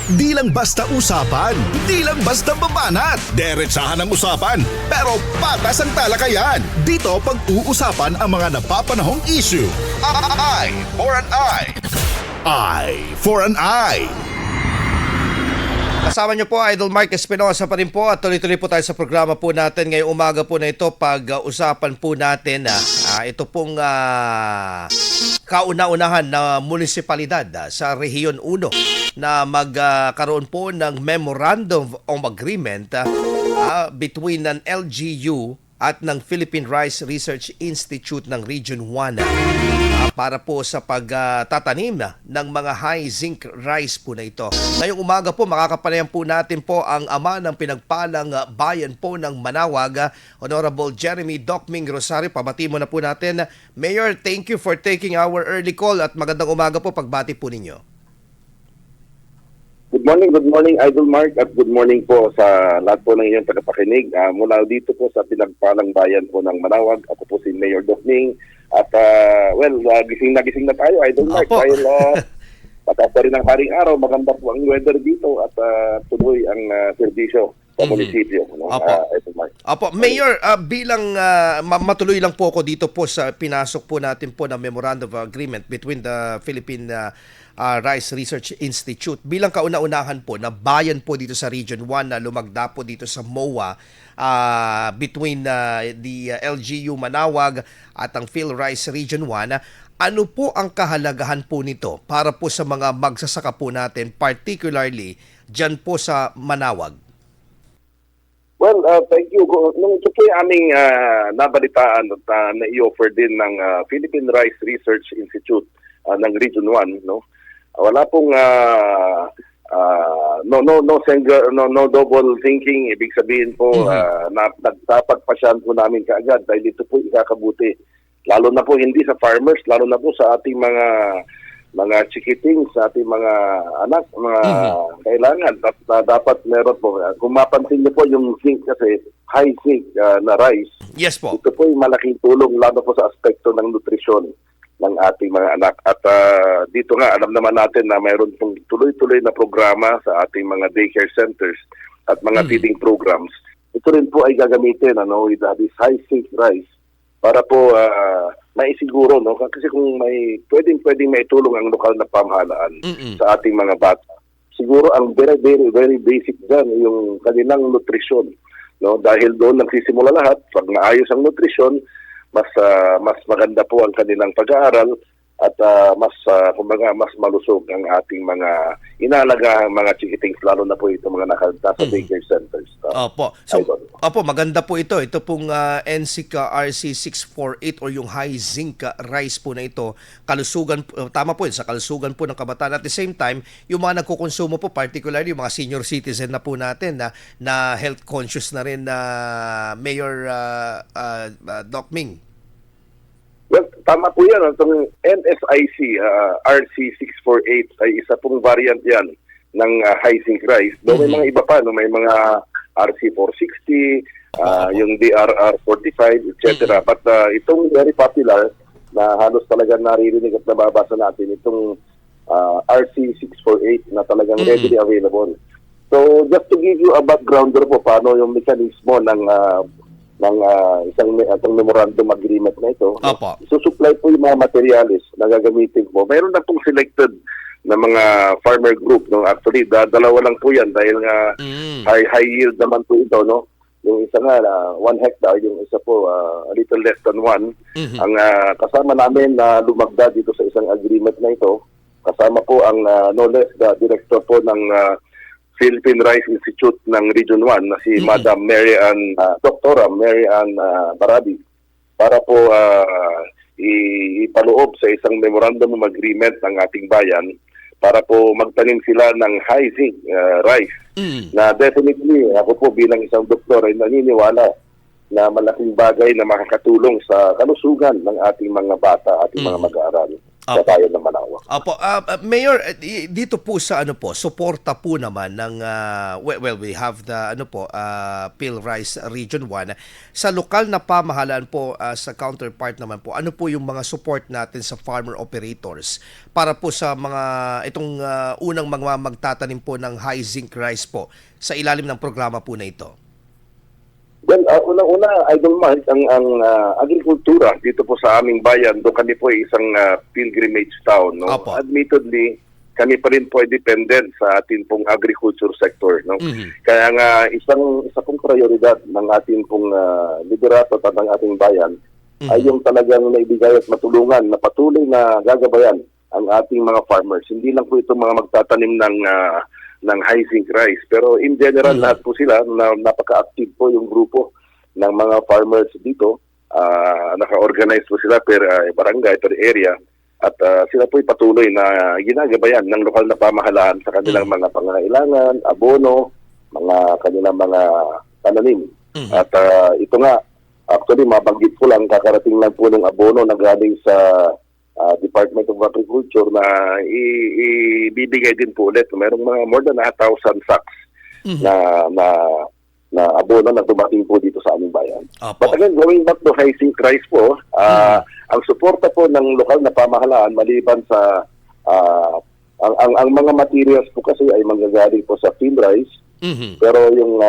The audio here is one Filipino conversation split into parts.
Di lang basta usapan, di lang basta babanat. Diretsahan ang usapan, pero patas ang talakayan. Dito pag-uusapan ang mga napapanahong issue. Eye for an eye. Eye for an eye. Kasama niyo po, Idol Mark Espinosa pa rin po at tuloy-tuloy po tayo sa programa po natin. Ngayong umaga po na ito, pag-usapan po natin ito pong kauna-unahan na munisipalidad sa Rehiyon 1 na magkaroon po ng Memorandum of Agreement between ng LGU at ng Philippine Rice Research Institute ng Region 1 para po sa pagtatanim ng mga high zinc rice po na ito. Ngayong umaga po makakapanayan po natin po ang ama ng pinagpalang bayan po ng Manaoag, Honorable Jeremy Docming Rosario. Pabati mo na po natin. Mayor, thank you for taking our early call at magandang umaga po pagbati po ninyo. Good morning, Idol Mark, at good morning po sa lahat po ng inyong tagapakinig. Mula dito po sa pinagpalang bayan po ng Manaoag, ako po si Mayor Docming. At gising na tayo, Idol Mark. Opo. Dahil pataas pa rin ang haring araw, maganda po ang weather dito at tuloy ang serbisyo sa munisipyo. Opo. Idol Mark. Opo, Mayor, bilang matuloy lang po ako dito po sa pinasok po natin po ng Memorandum of Agreement between the Philippine Rice Research Institute. Bilang kauna-unahan po na bayan po dito sa Region 1 na lumagda po dito sa MOA between the LGU Manaoag at ang Phil Rice Region 1, ano po ang kahalagahan po nito para po sa mga magsasaka po natin, particularly dyan po sa Manaoag? Well, thank you. Nung ito po yung aming nabalitaan at na-i-offer din ng Philippine Rice Research Institute ng Region 1, no? Wala pong no double thinking. Ibig sabihin po nagtapagpasyan po namin kaagad dahil ito po ikakabuti. Lalo na po hindi sa farmers, lalo na po sa ating mga chikiting, sa ating mga anak, mga kailangan. Dapat meron po. Kung mapansin niyo po yung zinc kasi, high zinc na rice. Yes po. Ito po yung malaking tulong lalo po sa aspekto ng nutrisyon ng ating mga anak. At dito nga, alam naman natin na mayroon pong tuloy-tuloy na programa sa ating mga daycare centers at mga feeding programs. Ito rin po ay gagamitin with this high zinc rice para po maisiguro, no? Kasi kung may pwedeng maitulong ang lokal na pamahalaan sa ating mga bata, siguro ang very basic dyan yung kanilang nutrisyon, no? Dahil doon nagsisimula lahat. Pag naayos ang nutrisyon, mas maganda po ang kanilang pag-aaral at mas malusog ang ating mga inaalagahang mga chikitings, lalo na po itong mga nasa daycare centers. Opo. So, maganda po ito. Ito pong NCICA RC648 or yung high zinc rice po na ito. Kalusugan, tama po yun, sa kalusugan po ng kabataan. At the same time, yung mga nagkukonsumo po, particularly yung mga senior citizen na po natin na health conscious na rin na Mayor Doc Ming. Well, tama po yan. Itong NSIC RC648 ay isa pong variant yan ng high zinc rice. Doon may mga iba pa, no? May mga RC460, yung DRR45, etc. But itong very popular na halos talaga naririnig at nababasa natin, itong RC648 na talagang readily available. So, just to give you a backgrounder po, paano yung mekanismo ng isang memorandum agreement na ito. Isusupply po yung mga materials na gagamitin po. Mayroon na pong selected na mga farmer group. No? Actually, dalawa lang po yan dahil nga high yield naman po ito. No? Yung isa nga, 1 hectare, yung isa po, a little less than 1. Ang kasama namin na lumagda dito sa isang agreement na ito, kasama po ang no less the director po ng Philippine Rice Institute ng Region 1 na si Madam Dr. Mary Ann Baradi para po ipaloob sa isang memorandum of agreement ng ating bayan para po magtanim sila ng high zinc rice na definitely ako po bilang isang doktor ay naniniwala na malaking bagay na makakatulong sa kalusugan ng ating mga bata, ating mga mag-aaral. sa bayan ng Malawak. Opo, Mayor, dito po sa suporta po naman ng we have the PhilRice Region 1 sa lokal na pamahalaan po sa counterpart naman po. Ano po yung mga support natin sa farmer operators para po sa mga itong unang mga magtatanim po ng high zinc rice po sa ilalim ng programa po na ito? Well, unang-una, Idol Mark, ang agrikultura dito po sa aming bayan, doon kami po ay isang pilgrimage town. No? Opo. Admittedly, kami pa rin po ay dependent sa ating pong agriculture sector. No? Kaya nga, isa pong prioridad ng ating pong liderato at ng ating bayan ay yung talagang naibigay at matulungan na patuloy na gagabayan ang ating mga farmers. Hindi lang po itong mga magtatanim ng high zinc rice. Pero in general, lahat po sila, napaka-active po yung grupo ng mga farmers dito. Naka-organize po sila per barangay, per area. At sila po patuloy na ginagabayan ng lokal na pamahalaan sa kanilang mga pangangailangan, abono, mga kanilang mga pananim. At ito nga, actually, mabanggit ko lang, kakarating lang po ng abono na galing sa Department of Agriculture na ibibigay din po ulit. Mayroong mga more than 1,000 sacks na abono na dumating po dito sa aming bayan. But again, going back to high zinc rice po, ang suporta po ng lokal na pamahalaan maliban sa ang mga materials po kasi ay manggagaling po sa PhilRice. Pero yung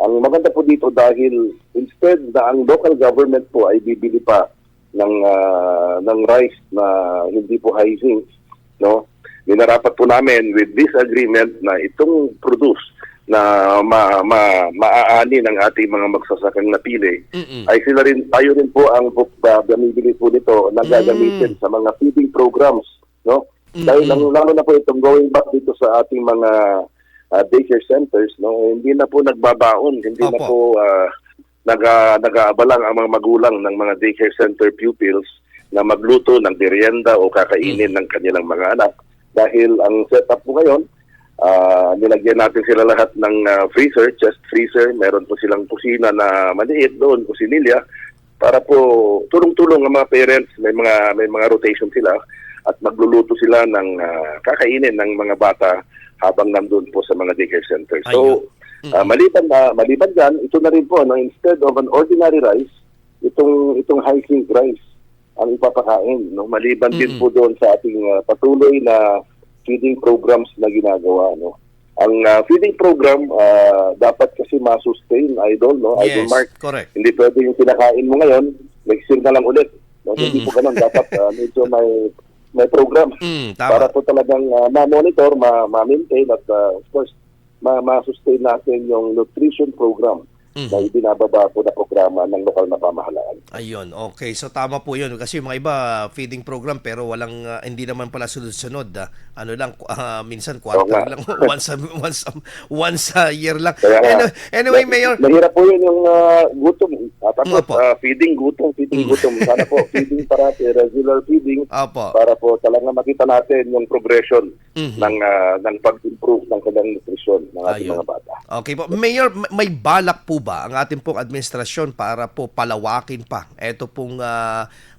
ang maganda po dito dahil instead na ang local government po ay bibili pa ng rice na hindi po high zinc, no? Ninarapat po namin with this agreement na itong produce na maaani ng ating mga magsasakang napili ay tayo rin po ang bumibili po nito na gagamitin sa mga feeding programs, no? Dahil lalo na po itong going back dito sa ating mga daycare centers, no? Hindi na po nagbabaon, hindi na po nag-aabalang ang mga magulang ng mga daycare center pupils na magluto ng merienda o kakainin ng kanilang mga anak. Dahil ang setup po ngayon, nilagyan natin sila lahat ng freezer, chest freezer. Meron po silang kusina na maliit doon, kusinilya, para po tulong-tulong ang mga parents. May mga rotation sila at magluluto sila ng kakainin ng mga bata habang nandun po sa mga daycare center. So, maliban dyan, ito na rin po, no, instead of an ordinary rice, itong high zinc rice ang ipapakain. No? Maliban din po doon sa ating patuloy na feeding programs na ginagawa. No? Ang feeding program, dapat kasi ma-sustain, Idol. No? Yes, Idol Mark, correct. hindi pwede yung kinakain mo ngayon, next year na lang ulit. No? Hindi po ganun. Dapat medyo may program para po talagang ma-monitor, ma-maintain at of course, ma-sustain natin yung nutrition program na ibinababa po na programa ng lokal na pamahalaan. Ayun, okay. So tama po yun. Kasi yung mga iba, feeding program pero walang, hindi naman pala sunod-sunod. Ano lang, minsan quarter lang. once a year lang. Kaya, anyway, Mayor. Mahirap po yun yung gutom. Tapos feeding gutom. Sana po, feeding parati, regular feeding. Para po talaga makita natin yung progression ng pag-improve ng kanilang nutrition ng ating mga bata. Okay po. Mayor, may balak po ba ang ating pong administrasyon para po palawakin pa ito pong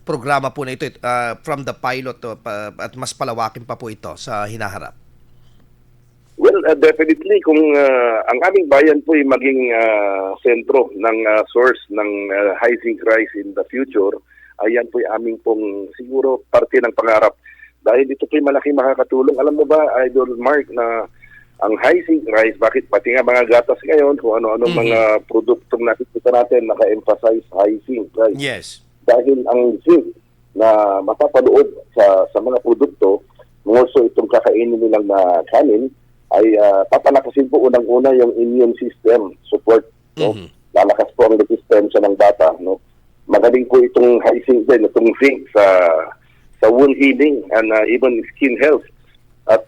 programa po na ito from the pilot at mas palawakin pa po ito sa hinaharap? Well, definitely kung ang aming bayan po ay maging sentro ng source ng high zinc rice in the future, ayan po ay aming pong siguro parte ng pangarap. Dahil ito po ay malaking makakatulong. Alam mo ba, Idol Mark, na ang high zinc rice, bakit pati nga mga gatas ngayon, kung ano-ano mga produktong nakikita natin, naka-emphasize high zinc rice. Yes. Dahil ang zinc na mapapaloob sa mga produkto, more so itong kakainin nilang na kanin, ay papalakasin po unang-una yung immune system support. No? Lalakas po ang resistensya ng bata. No? Magaling po itong high zinc din, itong zinc sa wound healing and even skin health. At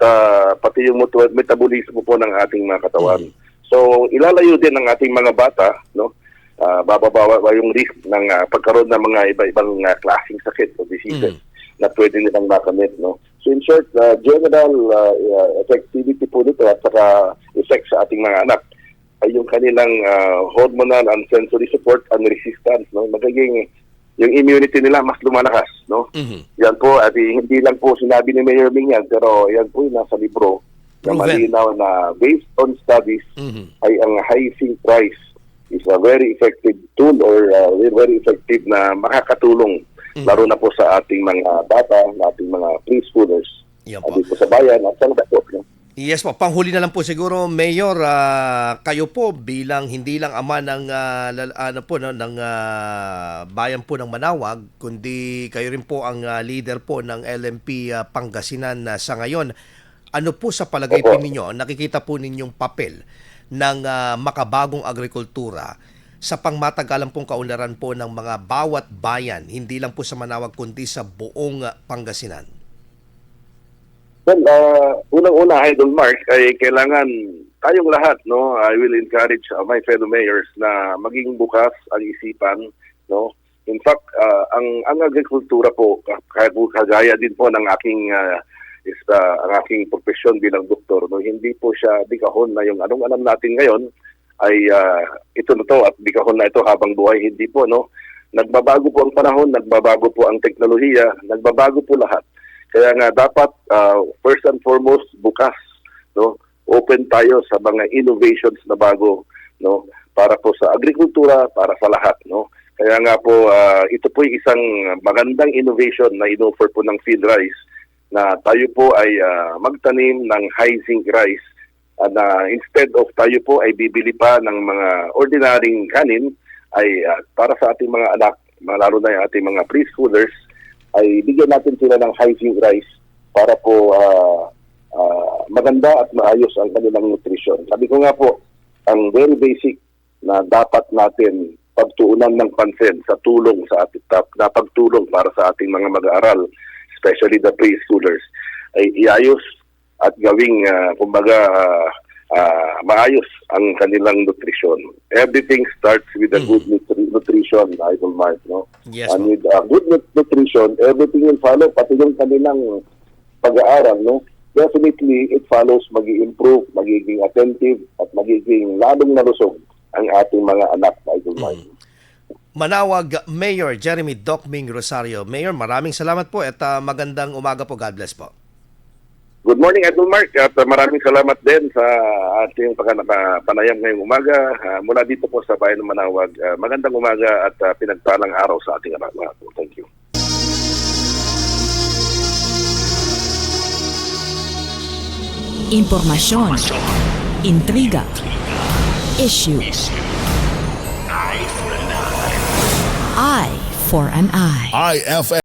pati yung metabolismo po ng ating mga katawan. So, ilalayo din ng ating mga bata, no? Bababawa yung risk ng pagkaroon ng mga iba-ibang klaseng sakit o diseases na pwede nilang makamit, no? So, in short, general effectivity po nito at saka effect sa ating mga anak ay yung kanilang hormonal and sensory support and resistance, no? Magiging yung immunity nila mas lumalakas, no? no? Mhm. Yan po, at hindi lang po sinabi ni Mayor Ming yan, pero yan po yung nasa libro na Proven. malinaw na based on studies Mhm. ay ang high zinc rice is a very effective tool or very effective na makakatulong laro na po sa ating mga bata, ating mga preschoolers Yan po. dito sa bayan at sa Davao. No? Yes po, panghuli na lang po siguro, Mayor, kayo po bilang hindi lang ama ng bayan po ng Manawag, kundi kayo rin po ang leader po ng LMP Pangasinan sa ngayon. Ano po sa palagay po ninyo, nakikita po ninyong papel ng makabagong agrikultura sa pangmatagalan pong kaunlaran po ng mga bawat bayan, hindi lang po sa Manawag kundi sa buong Pangasinan? Well, unang-una, Idol Mark, ay kailangan tayong lahat, no? I will encourage my fellow mayors na maging bukas ang isipan, no? In fact, ang agrikultura po, kagaya din po ng aking ang aking profesyon bilang doktor, no? Hindi po siya bigahon na yung anong alam natin ngayon ay ito na to at bigahon na ito habang buhay. Hindi po, no? Nagbabago po ang panahon, nagbabago po ang teknolohiya, nagbabago po lahat. Kaya nga dapat first and foremost bukas, no? Open tayo sa mga innovations na bago, no? Para po sa agrikultura, para sa lahat, no? Kaya nga po ito po yung isang magandang innovation na inoffer po ng Feed Rice na tayo po ay magtanim ng high zinc rice na instead of tayo po ay bibili pa ng mga ordinaryong kanin ay para sa ating mga anak, lalo na yung ating mga preschoolers, ay bigyan natin sila ng high zinc rice para po maganda at maayos ang kanilang nutrition. Sabi ko nga po, ang very basic na dapat natin pagtuunan ng pansin sa tulong sa ating na pagtulong para sa ating mga mag-aaral, especially the preschoolers, ay iayos at gawing maayos ang kanilang nutrition. Everything starts with a good nutrition, Idol Mark, no? Yes, And with good nutrition, everything will follow, pati yung kanilang pag-aaral, no? Definitely, it follows mag-i-improve, magiging attentive, at magiging lalong nalusog ang ating mga anak, Idol Mark. Manawag Mayor Jeremy Docming Rosario. Mayor, maraming salamat po at magandang umaga po. God bless po. Good morning, Idol Mark, at maraming salamat din sa ating panayam ngayong umaga mula dito po sa bayan ng Manawag. Magandang umaga at pinagpalang araw sa ating anak. Thank you. Impormasyon, intriga, issue. Eye for an eye. IFM.